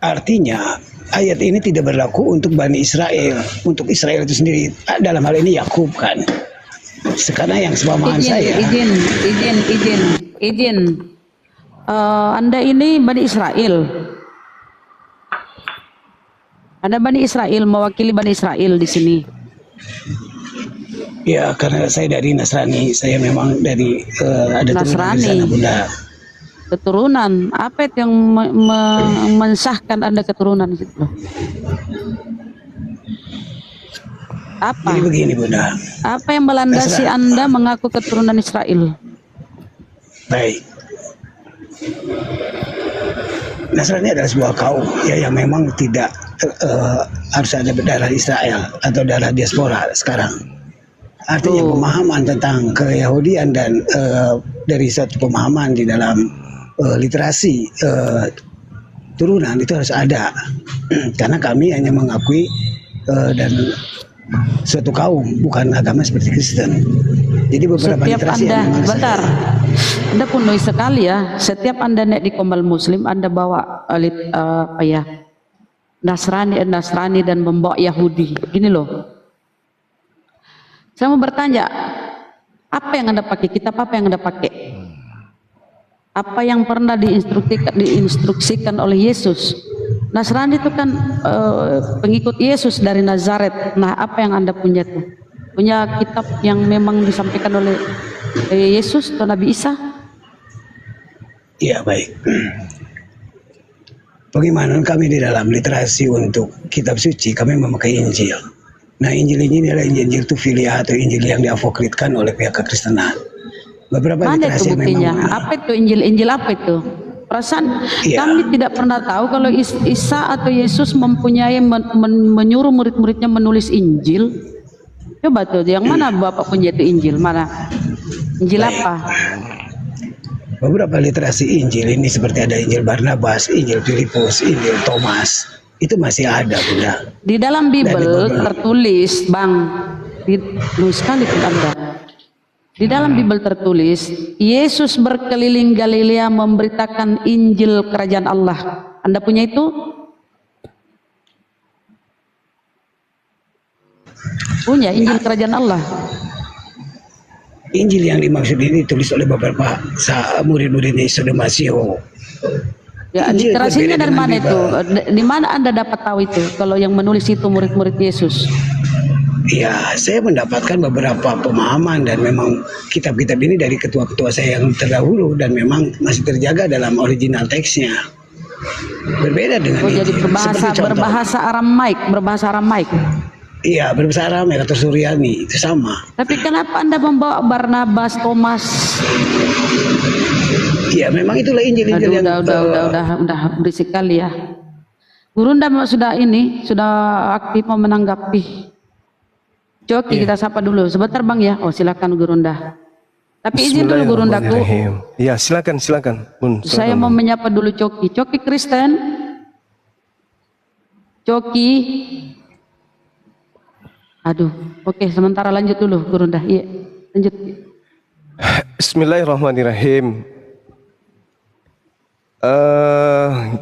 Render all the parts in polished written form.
Artinya ayat ini tidak berlaku untuk Bani Israel, untuk Israel itu sendiri. Dalam hal ini Yakub kan. Sekarang yang sepemahaman saya. Izin. Anda ini Bani Israel. Anda Bani Israel, mewakili Bani Israel di sini. Ya, karena saya dari Nasrani, saya memang dari ada turunan di sana, Bunda. Keturunan, apa itu yang mensahkan Anda keturunan itu? Apa? Jadi begini, Bunda. Apa yang melandasi Anda mengaku keturunan Israel? Baik. Nasrani adalah sebuah kaum ya yang memang tidak harus ada darah Israel atau darah diaspora sekarang. Artinya pemahaman tentang keyahudian dan dari satu pemahaman di dalam literasi turunan itu harus ada. Karena kami hanya mengakui dan suatu kaum, bukan agama seperti Kristen. Jadi beberapa literasi yang bentar. Anda penuh sekali ya. Setiap Anda naik di Kombal Muslim, Anda bawa Nasrani dan membawa Yahudi. Gini loh. Saya mau bertanya, apa yang Anda pakai? Kitab apa yang Anda pakai? Apa yang pernah diinstruksikan oleh Yesus? Nasrani itu kan pengikut Yesus dari Nazaret. Nah, apa yang Anda punya tuh? Punya kitab yang memang disampaikan oleh Yesus atau Nabi Isa? Iya, baik. Bagaimana kami di dalam literasi untuk kitab suci, kami memakai Injil. Nah, Injil ini adalah Injil Tufilia atau Injil yang diavokritkan oleh pihak kekristenan. Beberapa mana itu buktinya? Apa itu Injil apa itu? Perasaan kami tidak pernah tahu kalau Isa atau Yesus mempunyai menyuruh murid-muridnya menulis Injil. Coba tuh, yang mana Bapak punya itu Injil? Mana? Injil apa? Beberapa literasi Injil ini seperti ada Injil Barnabas, Injil Filipus, Injil Thomas. Itu masih ada, Bunda. Di dalam Bible tertulis, Bang, tulis sekali pun Anda. Di dalam Bible tertulis, Yesus berkeliling Galilea memberitakan Injil Kerajaan Allah. Anda punya itu? Punya Injil Kerajaan Allah. Injil yang dimaksud ini ditulis oleh beberapa murid-muridnya Yesus dan Masih. Ya, literasinya dari mana itu? Di mana Anda dapat tahu itu? Kalau yang menulis itu murid-murid Yesus? Ya, saya mendapatkan beberapa pemahaman dan memang kitab-kitab ini dari ketua-ketua saya yang terdahulu dan memang masih terjaga dalam original teksnya. Berbeda dengan jadi berbahasa Aramaik. Iya, berbahasa Aramaik atau Suryani, itu sama. Tapi kenapa Anda membawa Barnabas, Thomas? Iya, memang itulah Injil yang udah berisik kali ya. Gurunda sudah aktif mau menanggapi. Coki kita sapa dulu. Sebentar Bang ya. Oh silakan Gurunda. Tapi izin dulu Gurundaku. Ya silakan. Saya mau menyapa dulu Coki. Coki Kristen. Coki. Aduh. Oke, sementara lanjut dulu Gurunda. Iya, lanjut. Bismillahirrahmanirrahim.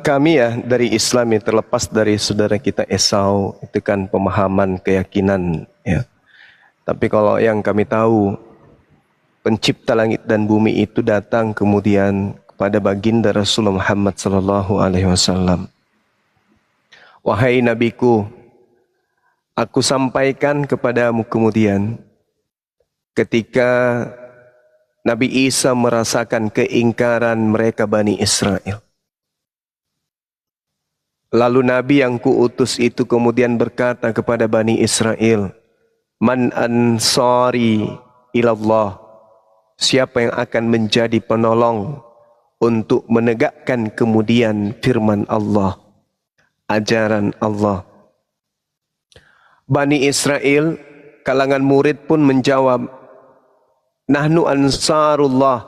Kami ya dari Islam yang terlepas dari saudara kita Esau itu kan pemahaman keyakinan ya. Tapi kalau yang kami tahu pencipta langit dan bumi itu datang kemudian kepada baginda Rasulullah Muhammad sallallahu alaihi wasallam. Wahai nabiku, aku sampaikan kepadamu kemudian ketika Nabi Isa merasakan keingkaran mereka Bani Israel. Lalu Nabi yang kuutus itu kemudian berkata kepada Bani Israel, Man ansari ilallah, siapa yang akan menjadi penolong untuk menegakkan kemudian firman Allah, ajaran Allah. Bani Israel, kalangan murid pun menjawab, Nahnu ansarullah,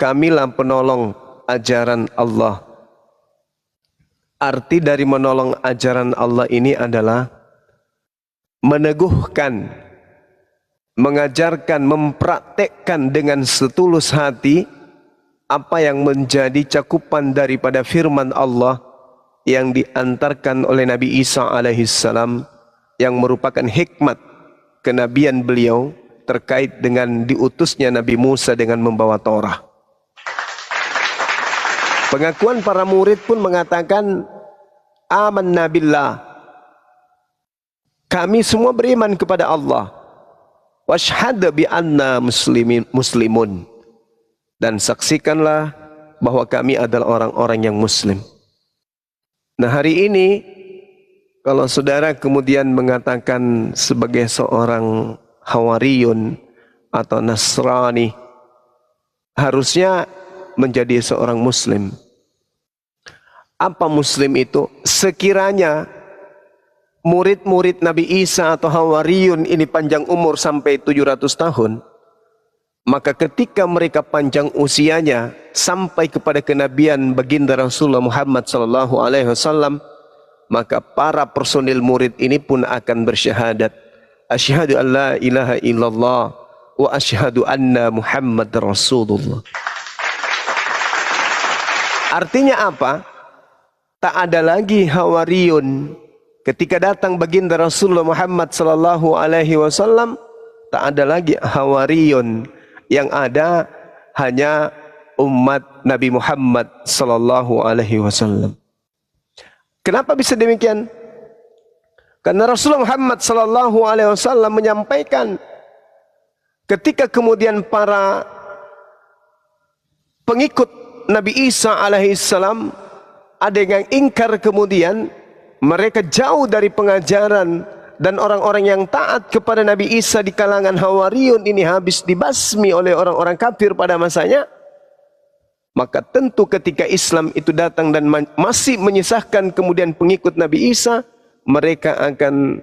kamilah penolong ajaran Allah. Arti dari menolong ajaran Allah ini adalah meneguhkan, mengajarkan, mempraktekkan dengan setulus hati apa yang menjadi cakupan daripada firman Allah yang diantarkan oleh Nabi Isa alaihissalam yang merupakan hikmat kenabian beliau terkait dengan diutusnya Nabi Musa dengan membawa Taurat. Pengakuan para murid pun mengatakan, amanna billah, kami semua beriman kepada Allah, washhad bi anna muslimun, dan saksikanlah bahwa kami adalah orang-orang yang muslim. Nah, hari ini kalau saudara kemudian mengatakan sebagai seorang Hawariyun atau Nasrani, harusnya menjadi seorang Muslim. Apa Muslim itu? Sekiranya murid-murid Nabi Isa atau Hawariyun ini panjang umur sampai 700 tahun, maka ketika mereka panjang usianya sampai kepada kenabian baginda Rasulullah Muhammad SAW, maka para personil murid ini pun akan bersyahadat, asyhadu an la ilaha illallah wa asyhadu anna Muhammad Rasulullah. Artinya apa? Tak ada lagi Hawariyun ketika datang baginda Rasulullah Muhammad SAW. Tak ada lagi Hawariyun, yang ada hanya umat Nabi Muhammad SAW. Kenapa bisa demikian? Karena Rasulullah Muhammad SAW menyampaikan, ketika kemudian para pengikut Nabi Isa alaihissalam ada yang ingkar, kemudian mereka jauh dari pengajaran, dan orang-orang yang taat kepada Nabi Isa di kalangan Hawariyun ini habis dibasmi oleh orang-orang kafir pada masanya. Maka tentu ketika Islam itu datang dan masih menyisahkan kemudian pengikut Nabi Isa, mereka akan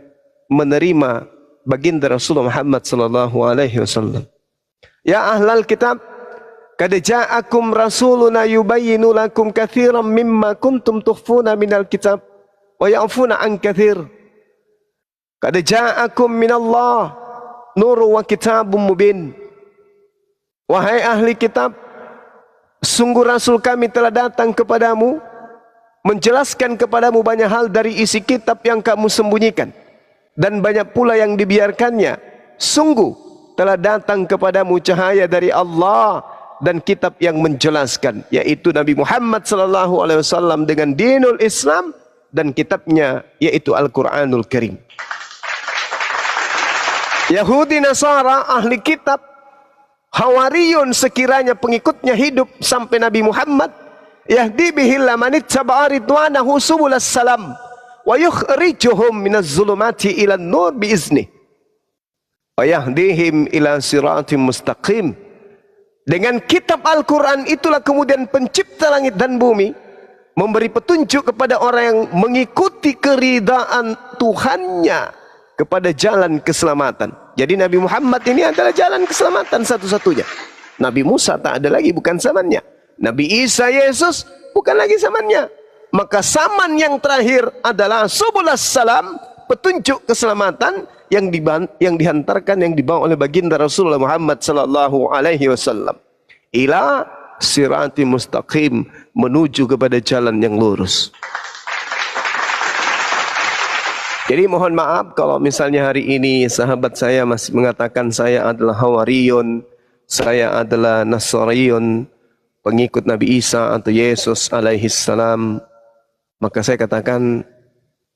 menerima baginda Rasulullah Muhammad SAW. Ya ahlal kitab, qad ja'akum rasuluna yubayyinu lakum katsiran mimma kuntum tukhfuna minal kitab wa ya'funa an katsir. Qad ja'akum minallah nurun wa kitabun mubin. Wahai ahli kitab, sungguh Rasul kami telah datang kepadamu, menjelaskan kepadamu banyak hal dari isi kitab yang kamu sembunyikan, dan banyak pula yang dibiarkannya. Sungguh telah datang kepadamu cahaya dari Allah dan kitab yang menjelaskan, yaitu Nabi Muhammad SAW dengan dinul Islam dan kitabnya, yaitu Al-Quranul Karim. Yahudi, Nasara, ahli kitab, Hawariyun sekiranya pengikutnya hidup sampai Nabi Muhammad, yahdi bihillah man ittaba'a ridwanahu subulas salam wa yukhrijuhum minaz zulumati ilan nur biizni wa yahdihim ila siratim mustaqim. Dengan kitab Al-Quran itulah kemudian pencipta langit dan bumi memberi petunjuk kepada orang yang mengikuti keridaan Tuhannya kepada jalan keselamatan. Jadi Nabi Muhammad ini adalah jalan keselamatan satu-satunya. Nabi Musa tak ada lagi, bukan zamannya. Nabi Isa, Yesus, bukan lagi zamannya. Maka zaman yang terakhir adalah subulas salam, petunjuk keselamatan yang dihantarkan, yang dibawa oleh baginda Rasulullah Muhammad SAW. Ila sirati mustaqim, menuju kepada jalan yang lurus. Jadi mohon maaf kalau misalnya hari ini sahabat saya masih mengatakan saya adalah Hawariyun, saya adalah Nasriyun, pengikut Nabi Isa atau Yesus alaihissalam. Maka saya katakan,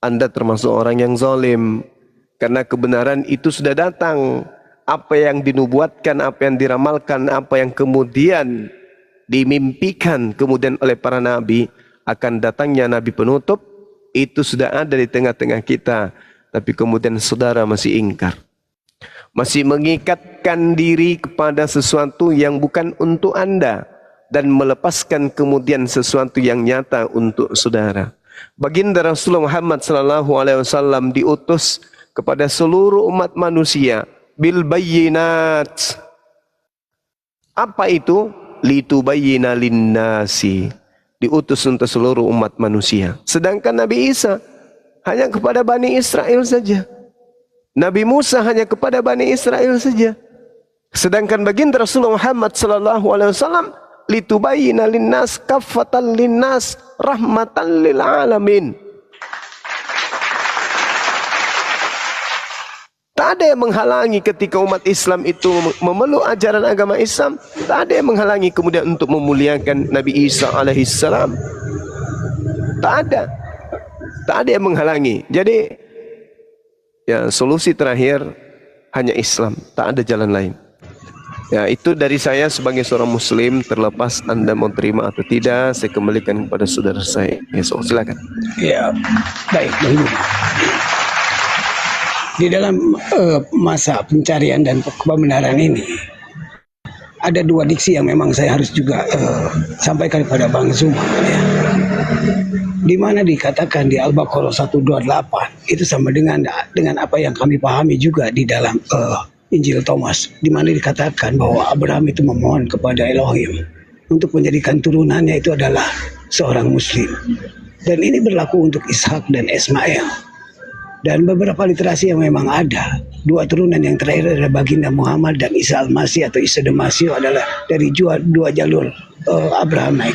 Anda termasuk orang yang zalim, karena kebenaran itu sudah datang. Apa yang dinubuatkan, apa yang diramalkan, apa yang kemudian dimimpikan kemudian oleh para nabi akan datangnya nabi penutup, itu sudah ada di tengah-tengah kita. Tapi kemudian saudara masih ingkar, masih mengikatkan diri kepada sesuatu yang bukan untuk Anda, dan melepaskan kemudian sesuatu yang nyata untuk saudara. Baginda Rasulullah Muhammad SAW diutus kepada seluruh umat manusia bil bayyinat. Apa itu? Litubayyina linnasi. Diutus untuk seluruh umat manusia. Sedangkan Nabi Isa hanya kepada Bani Israel saja. Nabi Musa hanya kepada Bani Israel saja. Sedangkan baginda Rasulullah Muhammad SAW litubayyina linnas kaffatan linnas rahmatan lil alamin. Tak ada yang menghalangi ketika umat Islam itu memeluk ajaran agama Islam. Tak ada yang menghalangi kemudian untuk memuliakan Nabi Isa alaihissalam. Tak ada. Tak ada yang menghalangi. Jadi ya, solusi terakhir hanya Islam. Tak ada jalan lain. Ya, itu dari saya sebagai seorang Muslim. Terlepas Anda mau terima atau tidak, saya kembalikan kepada saudara saya. Ya, so, silakan. Ya, baik. Di dalam masa pencarian dan kebenaran ini, ada dua diksi yang memang saya harus juga sampaikan kepada Bang Zuma, ya. Di mana dikatakan di Al-Baqarah 128 itu sama dengan apa yang kami pahami juga di dalam Injil Thomas, di mana dikatakan bahwa Abraham itu memohon kepada Elohim untuk menjadikan turunannya itu adalah seorang Muslim, dan ini berlaku untuk Ishak dan Ismail. Dan beberapa literasi yang memang ada, dua turunan yang terakhir adalah baginda Muhammad dan Isa Al-Masih atau Isa Al-Masih adalah dari dua jalur Abrahamaik.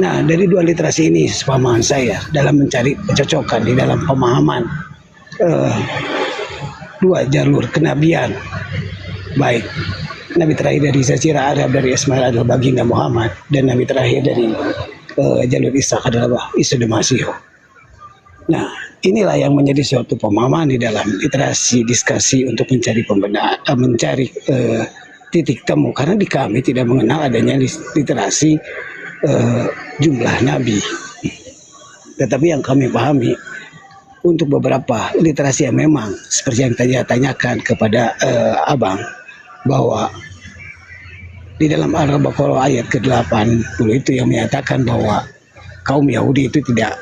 Nah, dari dua literasi ini sepemahaman saya dalam mencari kecocokan di dalam pemahaman dua jalur kenabian, baik nabi terakhir dari Sasira Arab dari Ismail adalah baginda Muhammad, dan nabi terakhir dari jalur Ishak adalah Isa Al-Masih. Nah, inilah yang menjadi suatu pemahaman di dalam literasi diskusi untuk mencari pembenaran, mencari titik temu, karena di kami tidak mengenal adanya literasi jumlah nabi. Tetapi yang kami pahami untuk beberapa literasi yang memang seperti yang tadi tanyakan kepada Abang, bahwa di dalam Al-Baqarah ayat ke-80 itu yang menyatakan bahwa kaum Yahudi itu tidak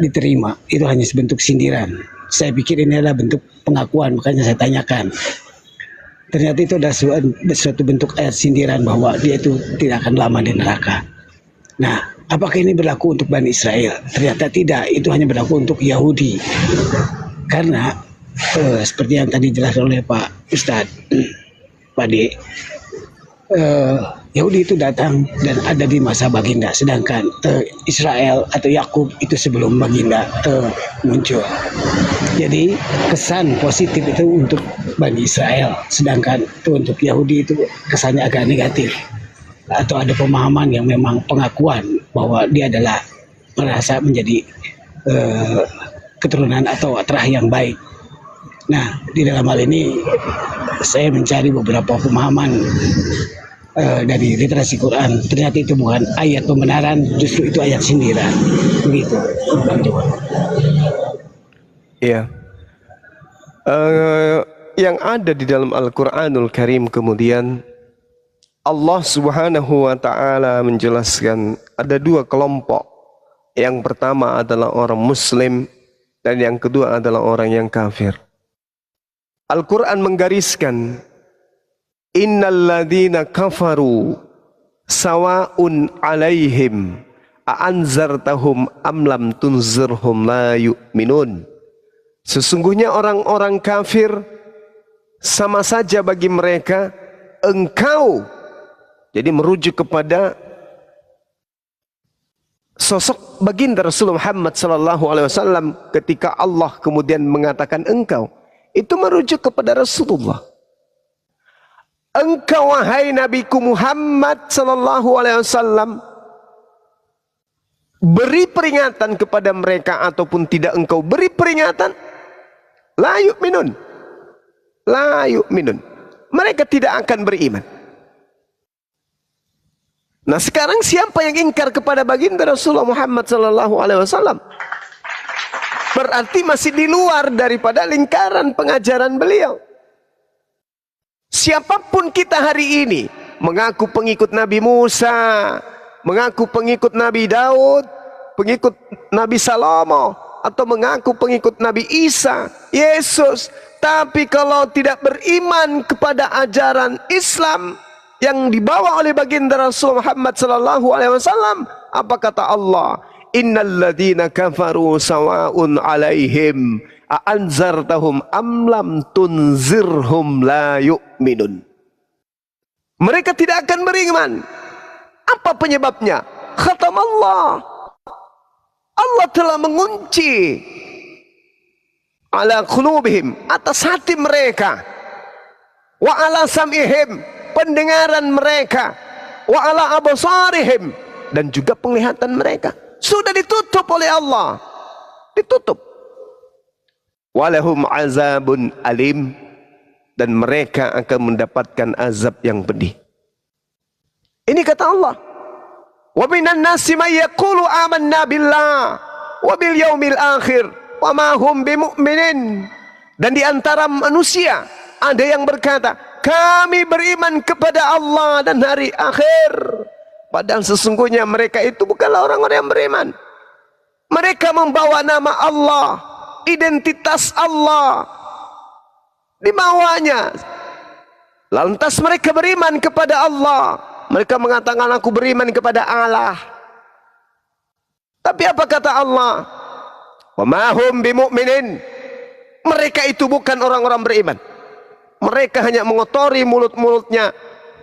diterima, itu hanya sebentuk sindiran. Saya pikir ini adalah bentuk pengakuan, makanya saya tanyakan. Ternyata itu adalah suatu bentuk ayat sindiran bahwa dia itu tidak akan lama di neraka. Nah, apakah ini berlaku untuk Bani Israel? Ternyata tidak, itu hanya berlaku untuk Yahudi. Karena seperti yang tadi dijelaskan oleh Pak Ustadz, Pak D, Yahudi itu datang dan ada di masa baginda, sedangkan Israel atau Yakub itu sebelum baginda muncul. Jadi kesan positif itu untuk Bani Israel, sedangkan itu untuk Yahudi itu kesannya agak negatif, atau ada pemahaman yang memang pengakuan bahwa dia adalah merasa menjadi keturunan atau terah yang baik. Nah, di dalam hal ini saya mencari beberapa pemahaman dari literasi Quran. Ternyata itu bukan ayat pembenaran, justru itu ayat sindiran. Begitu. Iya. Yang ada di dalam Al-Quranul Karim kemudian Allah Subhanahu wa Ta'ala menjelaskan ada dua kelompok. Yang pertama adalah orang Muslim dan yang kedua adalah orang yang kafir. Al-Quran menggariskan, innal ladzina kafaru sawa'un 'alaihim a'anzartahum am lam tunzirhum la yu'minun. Sesungguhnya orang-orang kafir sama saja bagi mereka engkau, jadi merujuk kepada sosok baginda Rasulullah Muhammad sallallahu alaihi wasallam ketika Allah kemudian mengatakan engkau, itu merujuk kepada Rasulullah. Engkau wahai Nabiku Muhammad sallallahu alaihi wasallam beri peringatan kepada mereka ataupun tidak engkau beri peringatan, la yu'minun. La yu'minun. Mereka tidak akan beriman. Nah, sekarang siapa yang ingkar kepada baginda Rasulullah Muhammad sallallahu alaihi wasallam? Berarti masih di luar daripada lingkaran pengajaran beliau. Siapapun kita hari ini, mengaku pengikut Nabi Musa, mengaku pengikut Nabi Daud, pengikut Nabi Salomo, atau mengaku pengikut Nabi Isa, Yesus, tapi kalau tidak beriman kepada ajaran Islam yang dibawa oleh baginda Rasul Muhammad sallallahu alaihi wasallam, apa kata Allah? Innal ladzina kafaru sawa'un 'alaihim a'anzartahum am lam tunzirhum la yu'minun. Mereka tidak akan beriman Apa penyebabnya? Khatamallah. Allah telah mengunci ala qulubihim, atas hati mereka, wa ala sam'ihim, pendengaran mereka, wa ala absarihim, dan juga penglihatan mereka. Sudah ditutup oleh Allah. Ditutup. Walahum azabun alim, dan mereka akan mendapatkan azab yang pedih. Ini kata Allah. Wa minan nasi may yaqulu amanna billah wa bil yaumil akhir wa ma hum bimu'minin. Dan di antara manusia ada yang berkata, kami beriman kepada Allah dan hari akhir. Padahal sesungguhnya mereka itu bukanlah orang-orang yang beriman. Mereka membawa nama Allah, identitas Allah dibawanya. Lantas mereka beriman kepada Allah. Mereka mengatakan, aku beriman kepada Allah. Tapi apa kata Allah? Wa ma hum bimu'minin. Mereka itu bukan orang-orang beriman. Mereka hanya mengotori mulut-mulutnya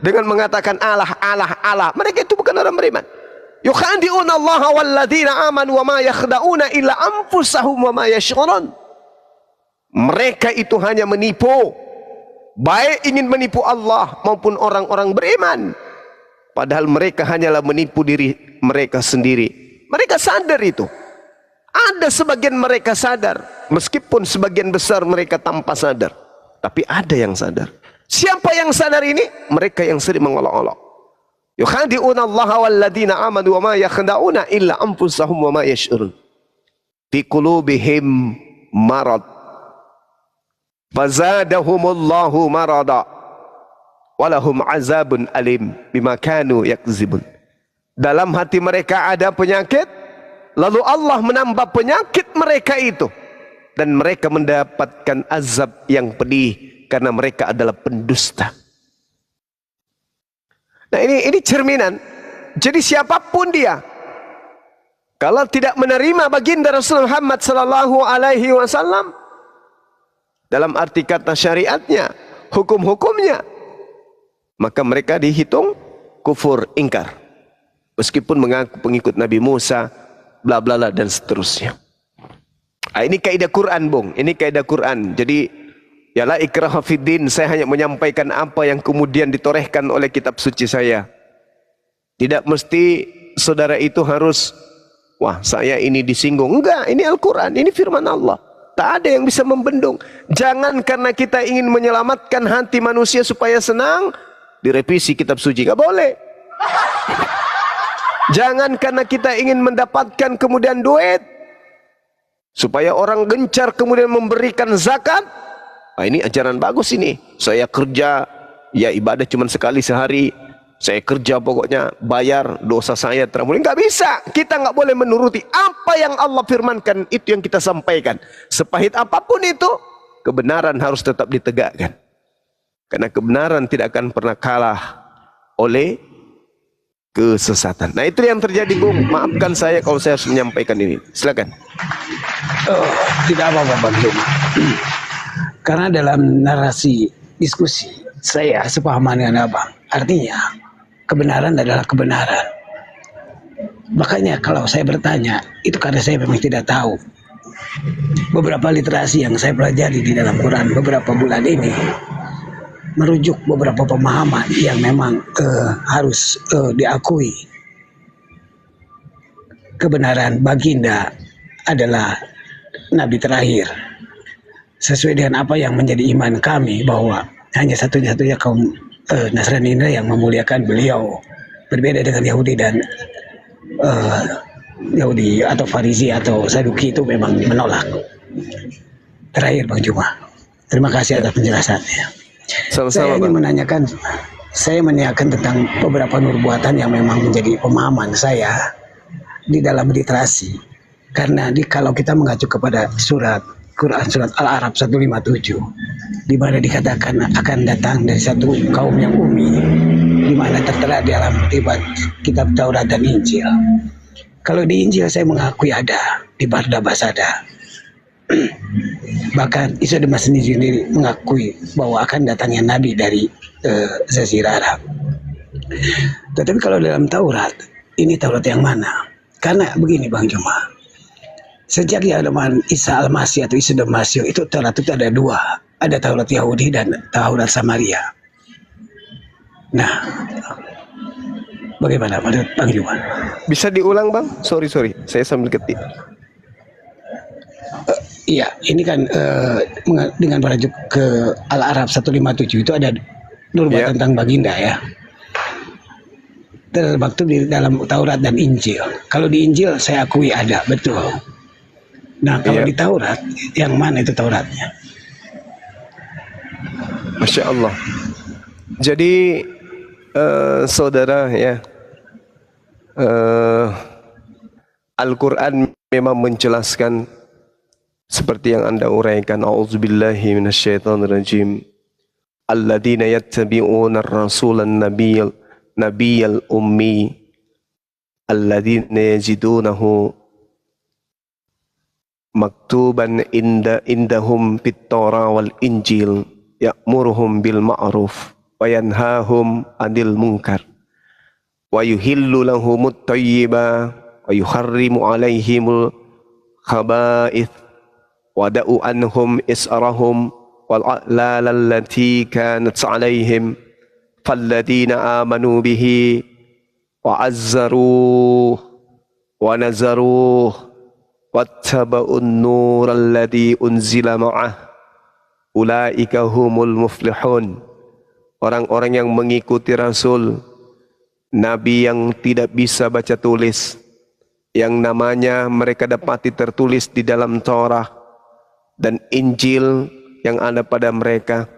dengan mengatakan Allah, Allah, Allah. Mereka itu bukan orang beriman. Yukhadi'una Allah walladzina amanu wa ma yakhda'una illa anfusahum wa ma yash'urun. Mereka itu hanya menipu, baik ingin menipu Allah maupun orang-orang beriman. Padahal mereka hanyalah menipu diri mereka sendiri. Mereka sadar itu. Ada sebagian mereka sadar, meskipun sebagian besar mereka tanpa sadar. Tapi ada yang sadar. Siapa yang sadar ini? Mereka yang sering mengolok-olok. Yukhadi'una Allah walladzina amanu wa ma yakhda'una illa anfusahum wa ma yash'urun. Fi qulubihim marad. Fazadahumullahu marada. Walahum azabun alim bima kanu yakzibun. Dalam hati mereka ada penyakit, lalu Allah menambah penyakit mereka itu, dan mereka mendapatkan azab yang pedih karena mereka adalah pendusta. Nah, ini cerminan. Jadi siapapun dia, kalau tidak menerima baginda Rasul Muhammad sallallahu alaihi wasallam dalam arti kata syariatnya, hukum-hukumnya, maka mereka dihitung kufur, ingkar. Meskipun mengaku pengikut Nabi Musa, bla bla bla dan seterusnya. Ini kaidah Quran, Bung. Ini kaidah Quran. Jadi, ya la ikraha fiddin, saya hanya menyampaikan apa yang kemudian ditorehkan oleh kitab suci saya. Tidak mesti saudara itu harus, wah saya ini disinggung. Enggak, ini Al-Quran, ini firman Allah. Tak ada yang bisa membendung. Jangan karena kita ingin menyelamatkan hati manusia supaya senang, direvisi kitab suci, gak boleh. Jangan karena kita ingin mendapatkan kemudian duit, supaya orang gencar kemudian memberikan zakat. Ini ajaran bagus ini. Saya kerja, ya ibadah cuma sekali sehari. Saya kerja pokoknya bayar, dosa saya terampuni. Gak bisa. Kita gak boleh menuruti apa yang Allah firmankan. Itu yang kita sampaikan. Sepahit apapun itu, kebenaran harus tetap ditegakkan. Karena kebenaran tidak akan pernah kalah oleh kesesatan. Nah, itu yang terjadi, Bung. Maafkan saya kalau saya harus menyampaikan ini. Silakan. Tidak apa-apa, Bang Juma. Karena dalam narasi diskusi saya sepahaman dengan Abang. Artinya kebenaran adalah kebenaran. Makanya kalau saya bertanya, itu karena saya memang tidak tahu. Beberapa literasi yang saya pelajari di dalam Quran beberapa bulan ini merujuk beberapa pemahaman yang memang harus diakui. Kebenaran baginda adalah nabi terakhir. Sesuai dengan apa yang menjadi iman kami, bahwa hanya satu-satunya kaum Nasrani yang memuliakan beliau. Berbeda dengan Yahudi dan Yahudi atau Farisi atau Saduki itu memang menolak. Terakhir, Bang Juma, terima kasih atas penjelasannya. Sama-sama, saya menanyakan tentang beberapa nubuatan yang memang menjadi pemahaman saya di dalam literasi. Karena kalau kita mengacu kepada surat Quran, surat Al-A'raf 157, di mana dikatakan akan datang dari satu kaum yang umi, di mana tertera di dalam kitab Taurat dan Injil. Kalau di Injil saya mengakui ada, di Barnabas ada. Bahkan Isa Demas sendiri mengakui bahwa akan datangnya nabi dari Jazirah Arab. Tetapi kalau dalam Taurat, ini Taurat yang mana? Karena begini Bang Juma, sejak zaman Isa Al-Masih atau Isa Al-Masih itu Taurat itu ada dua. Ada Taurat Yahudi dan Taurat Samaria. Nah, bagaimana menurut Bang Juma? Bisa diulang Bang? Sorry, saya sambil ketik. Iya, ini kan dengan merujuk ke Al-Arab 157 itu ada norma tentang baginda ya. Termaktub di dalam Taurat dan Injil. Kalau di Injil saya akui ada, betul. Nah, kalau di Taurat, yang mana itu Tauratnya? Masya Allah. Jadi saudara ya, Al-Quran memang menjelaskan seperti yang Anda uraikan. A'udzubillahi minasyaitonirrajim. Alladzina yattabi'una ar-rasulan nabiyyal ummi alladzina yajidunahu maktuban indahum fit-Taurah wal Injil ya'muruhum bil ma'ruf wa yanhahum 'anil munkar wa yuhillu lahumut thayyiba wa yuharrimu 'alaihimul khaba'ith wa da'u anhum israhum wal a'lal allati kanat 'alaihim falladina amanu bihi wa azzaruh wa nazaruh wattaba'un nur alladhi unzila ma'ah ulaika humul muflihun. Orang-orang yang mengikuti Rasul, Nabi yang tidak bisa baca tulis, yang namanya mereka dapati tertulis di dalam Taurat dan Injil yang ada pada mereka,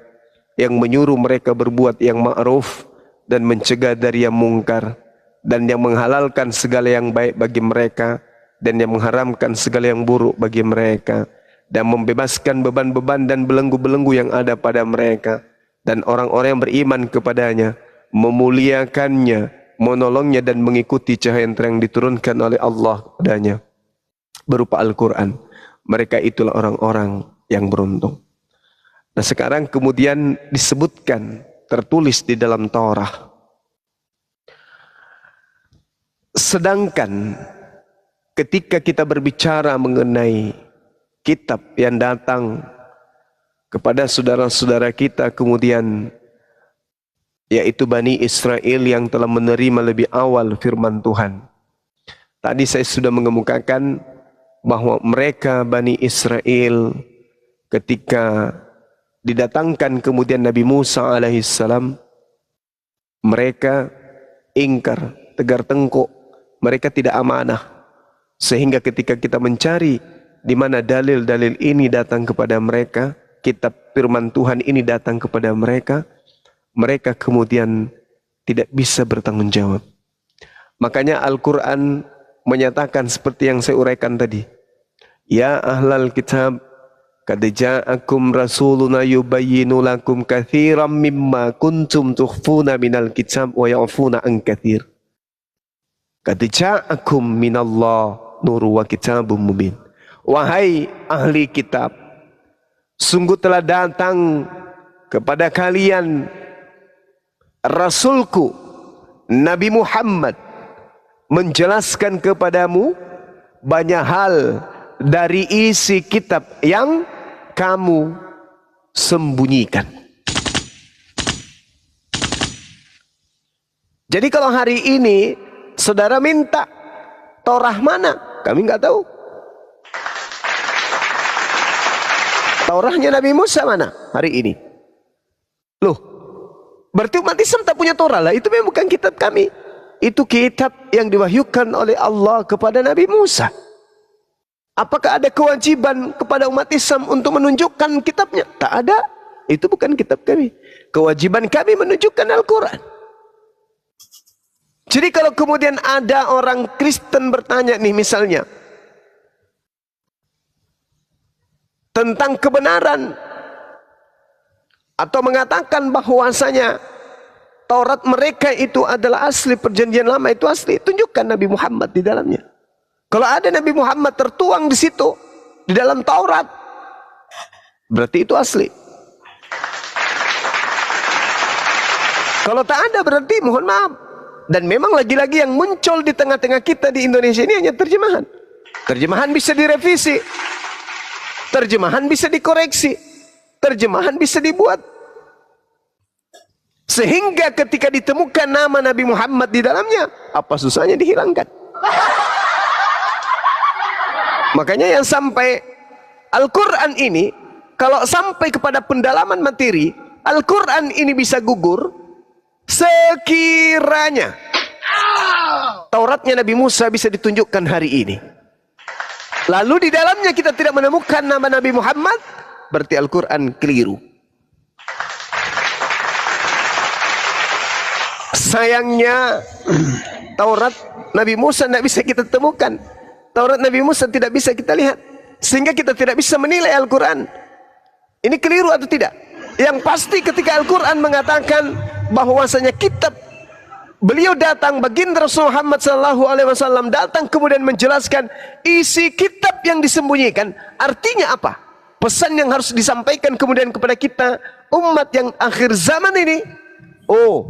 yang menyuruh mereka berbuat yang ma'ruf dan mencegah dari yang mungkar, dan yang menghalalkan segala yang baik bagi mereka dan yang mengharamkan segala yang buruk bagi mereka, dan membebaskan beban-beban dan belenggu-belenggu yang ada pada mereka, dan orang-orang yang beriman kepadanya, memuliakannya, menolongnya dan mengikuti cahaya yang terang diturunkan oleh Allah padanya berupa Al-Quran. Mereka itulah orang-orang yang beruntung. Nah, sekarang kemudian disebutkan tertulis di dalam Taurat. Sedangkan ketika kita berbicara mengenai kitab yang datang kepada saudara-saudara kita kemudian, yaitu Bani Israel yang telah menerima lebih awal firman Tuhan. Tadi saya sudah mengemukakan bahwa mereka Bani Israel ketika didatangkan kemudian Nabi Musa alaihissalam, mereka ingkar, tegar tengkuk, mereka tidak amanah. Sehingga ketika kita mencari di mana dalil-dalil ini datang kepada mereka, kitab firman Tuhan ini datang kepada mereka, mereka kemudian tidak bisa bertanggung jawab. Makanya Al-Quran menyatakan seperti yang saya uraikan tadi. Ya ahlal kitab, qad ja'akum rasuluna yubayyinu lakum katsiran mimma kuntum tukhfuna minal kitab wa ya'funa an katsir. Qad ja'akum minallah nuru wa kitabum mubin. Wahai ahli kitab, sungguh telah datang kepada kalian Rasulku Nabi Muhammad menjelaskan kepadamu banyak hal dari isi kitab yang kamu sembunyikan. Jadi kalau hari ini saudara minta Taurat mana? Kami nggak tahu. Tauratnya Nabi Musa mana hari ini? Loh, berarti umat Islam tak punya Taurat lah. Itu memang bukan kitab kami. Itu kitab yang diwahyukan oleh Allah kepada Nabi Musa. Apakah ada kewajiban kepada umat Islam untuk menunjukkan kitabnya? Tak ada. Itu bukan kitab kami. Kewajiban kami menunjukkan Al-Quran. Jadi kalau kemudian ada orang Kristen bertanya nih misalnya tentang kebenaran atau mengatakan bahwasanya Taurat mereka itu adalah asli, perjanjian lama itu asli, tunjukkan Nabi Muhammad di dalamnya. Kalau ada Nabi Muhammad tertuang di situ di dalam Taurat, berarti itu asli. Kalau tak ada berarti mohon maaf. Dan memang lagi-lagi yang muncul di tengah-tengah kita di Indonesia ini hanya terjemahan. Terjemahan bisa direvisi. Terjemahan bisa dikoreksi. Terjemahan bisa dibuat. Sehingga ketika ditemukan nama Nabi Muhammad di dalamnya, apa susahnya dihilangkan? Makanya yang sampai Al-Quran ini, kalau sampai kepada pendalaman materi, Al-Quran ini bisa gugur sekiranya Tauratnya Nabi Musa bisa ditunjukkan hari ini. Lalu di dalamnya kita tidak menemukan nama Nabi Muhammad, berarti Al-Quran keliru. Sayangnya Taurat Nabi Musa tidak bisa kita temukan. Taurat Nabi Musa tidak bisa kita lihat, sehingga kita tidak bisa menilai Al-Quran ini keliru atau tidak. Yang pasti ketika Al-Quran mengatakan bahwasanya kitab beliau datang, baginda Rasul Muhammad SAW datang kemudian menjelaskan isi kitab yang disembunyikan, artinya apa? Pesan yang harus disampaikan kemudian kepada kita umat yang akhir zaman ini. Oh,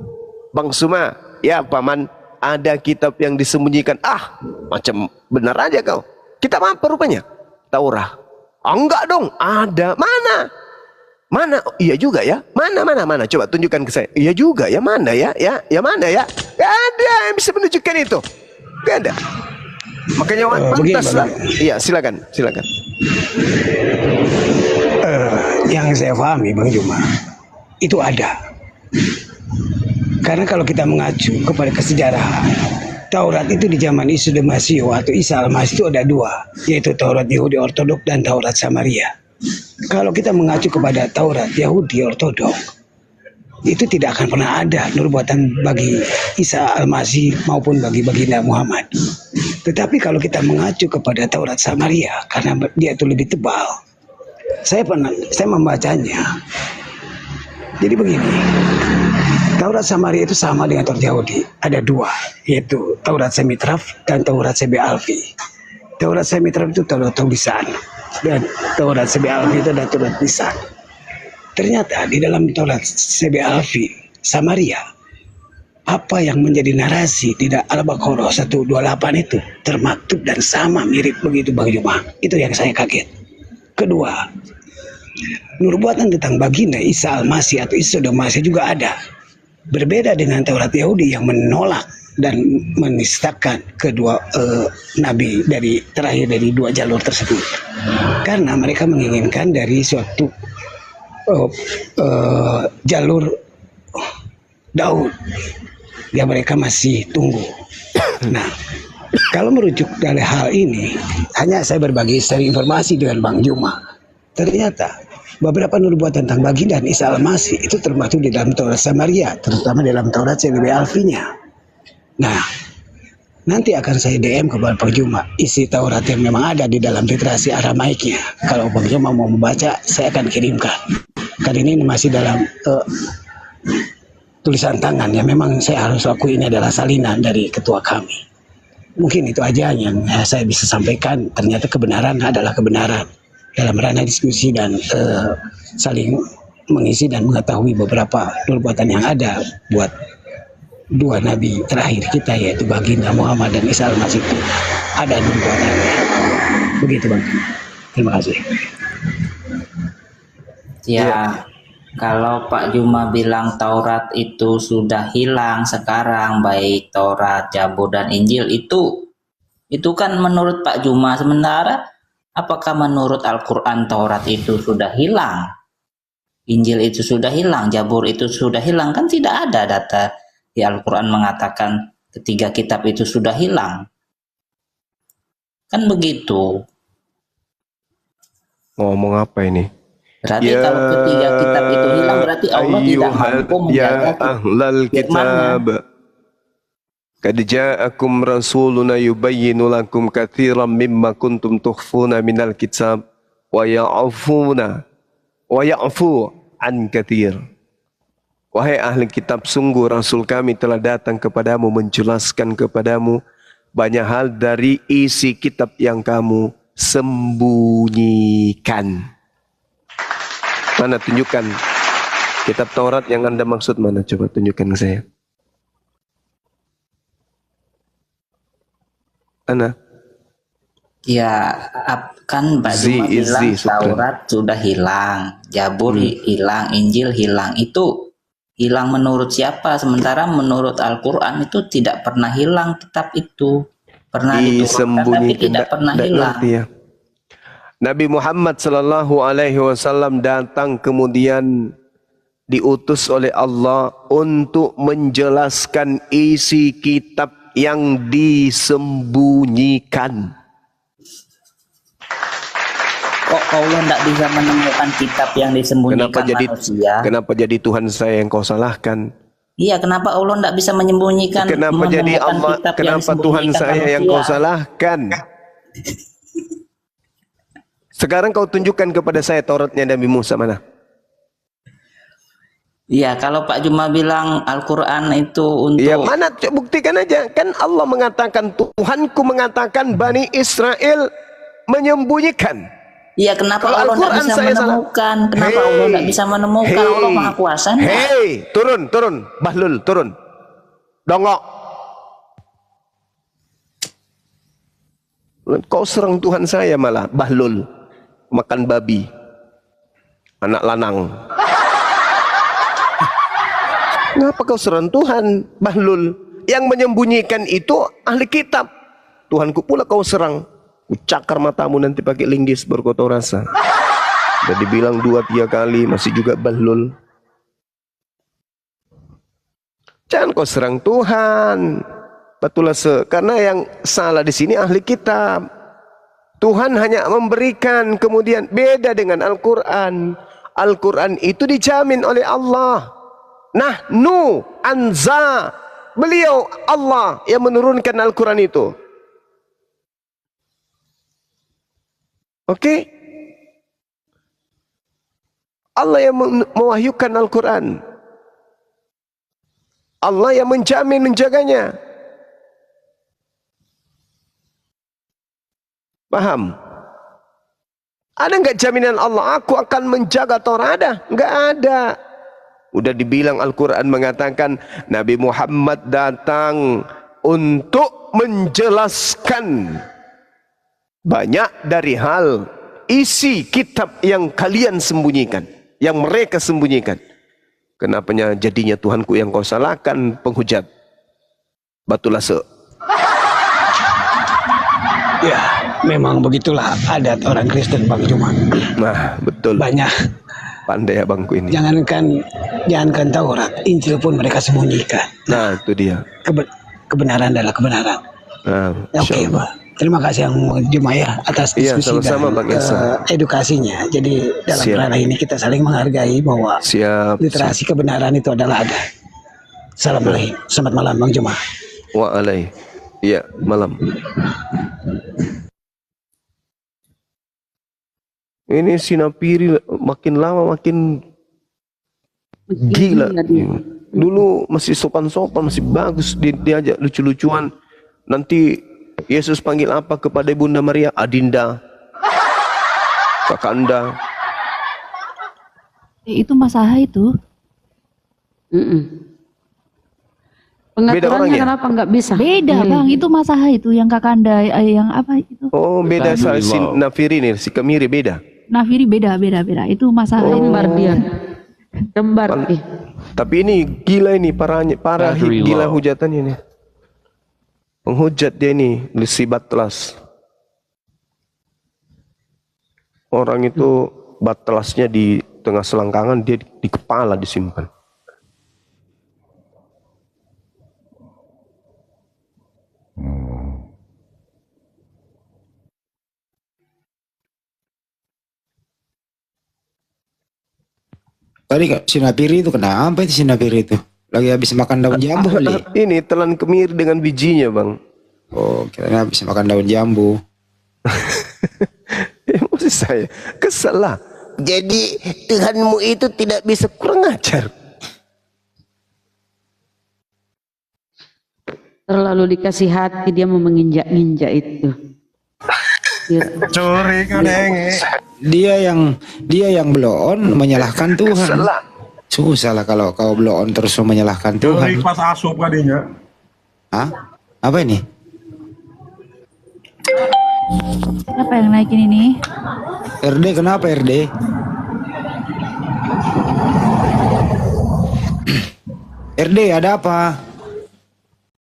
Bang Suma, ya Paman, ada kitab yang disembunyikan. Ah, macam benar aja kau. Kitab apa rupanya? Taurat. Oh, enggak dong, ada. Mana? Mana? Oh, iya juga ya. Mana? Coba tunjukkan ke saya. Iya juga ya. Mana ya? Ya mana ya? Gak ada yang bisa menunjukkan itu. Gak ada. Makanya pantaslah. Iya, silakan. Yang saya pahami Bang Juma, itu ada. Karena kalau kita mengacu kepada kesejarahan, Taurat itu di zaman Isa al-Masih atau Isa al-Masih itu ada dua, yaitu Taurat Yahudi Ortodok dan Taurat Samaria. Kalau kita mengacu kepada Taurat Yahudi Ortodok, itu tidak akan pernah ada nubuatan bagi Isa al-Masih maupun bagi baginda Muhammad. Tetapi kalau kita mengacu kepada Taurat Samaria, karena dia itu lebih tebal, saya membacanya. Jadi begini, Taurat Samaria itu sama dengan Taurat Yahudi. Ada dua, yaitu Taurat Semitraf dan Taurat Sebe Alfi. Taurat Semitraf itu Taurat tulisan, dan Taurat Sebe Alfi itu adalah Taurat lisan. Ternyata di dalam Taurat Sebe Alfi Samaria, apa yang menjadi narasi tidak Al-Baqarah 128 itu termaktub dan sama mirip begitu Bang Juma. Itu yang saya kaget. Kedua, nubuatan tentang baginda Isa al-Masih atau Isa al-Masih juga ada. Berbeda dengan Taurat Yahudi yang menolak dan menistakan kedua nabi terakhir dari dua jalur tersebut. Karena mereka menginginkan dari suatu jalur Daud yang mereka masih tunggu. Nah, kalau merujuk dari hal ini, hanya saya berbagi secara informasi dengan Bang Juma. Ternyata beberapa nubuatan tentang baginda dan Isa al-Masih itu termasuk di dalam Taurat Samaria, terutama dalam Taurat Sebe Alfinya. Nah, nanti akan saya DM kepada Bang Juma isi Taurat yang memang ada di dalam literasi Aramaiknya. Kalau Bang Juma mau membaca, saya akan kirimkan. Karena ini masih dalam tulisan tangan yang memang saya harus akui ini adalah salinan dari ketua kami. Mungkin itu aja yang saya bisa sampaikan. Ternyata kebenaran adalah kebenaran. Dalam ranah diskusi dan saling mengisi dan mengetahui beberapa nubuatan yang ada buat dua nabi terakhir kita, yaitu baginda Muhammad dan Isa al-Masih, itu ada nubuatannya. Begitu Bang. Terima kasih. Ya, kalau Pak Juma bilang Taurat itu sudah hilang sekarang, baik Taurat, Zabur dan Injil, itu kan menurut Pak Juma. Sementara apakah menurut Al-Quran Taurat itu sudah hilang? Injil itu sudah hilang, Zabur itu sudah hilang? Kan tidak ada data di Al-Quran mengatakan ketiga kitab itu sudah hilang. Kan begitu. Ngomong apa ini? Berarti kalau ketiga kitab itu hilang, berarti Allah tidak mampu menjaga ahlal kitab. Qad ja'akum rasuluna yubayyinu lakum katsiran mimma kuntum tukhfuna minal kitab wa ya'fu an katsir. Wahai ahli kitab, sungguh Rasul kami telah datang kepadamu menjelaskan kepadamu banyak hal dari isi kitab yang kamu sembunyikan. Mana tunjukkan Kitab Taurat yang Anda maksud mana? Coba tunjukkan ke saya. Ana? Ya, kan Pak Juma bilang Taurat sudah hilang, Zabur hilang, Injil hilang. Itu hilang menurut siapa? Sementara menurut Al-Quran itu tidak pernah hilang kitab itu. Pernah diturunkan tapi tidak pernah hilang. Ya. Nabi Muhammad sallallahu alaihi wasallam datang kemudian diutus oleh Allah untuk menjelaskan isi kitab yang disembunyikan. Kok Allah tidak bisa menemukan kitab yang disembunyikan manusia? Kenapa jadi Tuhan saya yang kau salahkan? Iya, kenapa Allah tidak bisa menyembunyikan? Kenapa jadi Allah? Kenapa Tuhan saya yang kau salahkan? Sekarang kau tunjukkan kepada saya Tauratnya Nabi Musa mana? Iya, kalau Pak Juma bilang Al-Quran itu untuk... Ya mana? Buktikan aja. Kan Allah mengatakan, Tuhanku mengatakan Bani Israel menyembunyikan. Iya, kenapa Allah tidak bisa menemukan? Kenapa Allah tidak bisa menemukan? Allah Maha Kuasa. Hei, turun. Bahlul, turun. Dongok. Kau serang Tuhan saya malah, Bahlul. Makan babi. Anak lanang. Kenapa kau serang Tuhan, Bahlul? Yang menyembunyikan itu ahli kitab. Tuhanku pula kau serang. Cakar matamu nanti pakai linggis berkotor rasa. Udah dibilang 2-3 kali masih juga Bahlul. Jangan kau serang Tuhan. Betul karena yang salah di sini ahli kitab. Tuhan hanya memberikan, kemudian beda dengan Al-Quran. Al-Quran itu dijamin oleh Allah. Nahnu anza, beliau Allah yang menurunkan Al-Quran itu. Oke? Allah yang mewahyukan Al-Quran. Allah yang menjamin, menjaganya. Paham? Ada nggak jaminan Allah, aku akan menjaga Taurat? Ada? Nggak ada. Udah dibilang Al-Quran mengatakan Nabi Muhammad datang untuk menjelaskan banyak dari hal isi kitab yang kalian sembunyikan, yang mereka sembunyikan. Kenapanya jadinya Tuhanku yang kau salahkan, penghujat? Batulah se. Ya, memang begitulah adat orang Kristen, Bang Juma. Nah, betul. Banyak. Pandai abangku ini. Jangankan Taurat, Injil pun mereka sembunyikan. Nah, itu dia. Kebenaran adalah kebenaran. Nah, oke, Pak. Terima kasih yang Juma ya atas diskusi sama-sama, dan edukasinya. Jadi dalam perkara ini kita saling menghargai bahwa literasi kebenaran itu adalah ada. Assalamualaikum. Selamat malam Bang Juma. Waalaikumsalam. Iya, malam. Ini Sinapiri makin lama makin gila. Dulu masih sopan-sopan, masih bagus, diajak lucu-lucuan. Nanti Yesus panggil apa kepada Bunda Maria? Adinda, Kakanda. Itu masalah itu. Pengaturannya kenapa nggak bisa? Beda Bang, itu masalah itu yang Kakanda, yang apa itu? Oh beda, si Nafiri nih, si Kemiri beda. Nafiri beda. Itu masalah. Kembar dia. Kembar. Tapi ini gila ini, parah gila hujatannya nih. Penghujat dia nih, si Batlas. Orang itu Batlasnya di tengah selangkangan, dia di kepala disimpan. Tadi Sinapiri itu kenapa itu Sinapiri itu? Lagi habis makan daun jambu kali. Ini telan kemiri dengan bijinya, Bang. Oh, kira-kira habis makan daun jambu. Emosi saya kesel lah. Jadi Tuhanmu itu tidak bisa kurang ajar. Terlalu dikasih hati, dia mau menginjak-injak itu. Curi kadenge. Dia yang blow on menyalahkan Tuhan. Susah lah kalau kau blow on terus menyalahkan Teori Tuhan. kelas asup kadinya. Hah? Apa ini? Siapa yang naikin ini? RD kenapa RD? RD ada apa?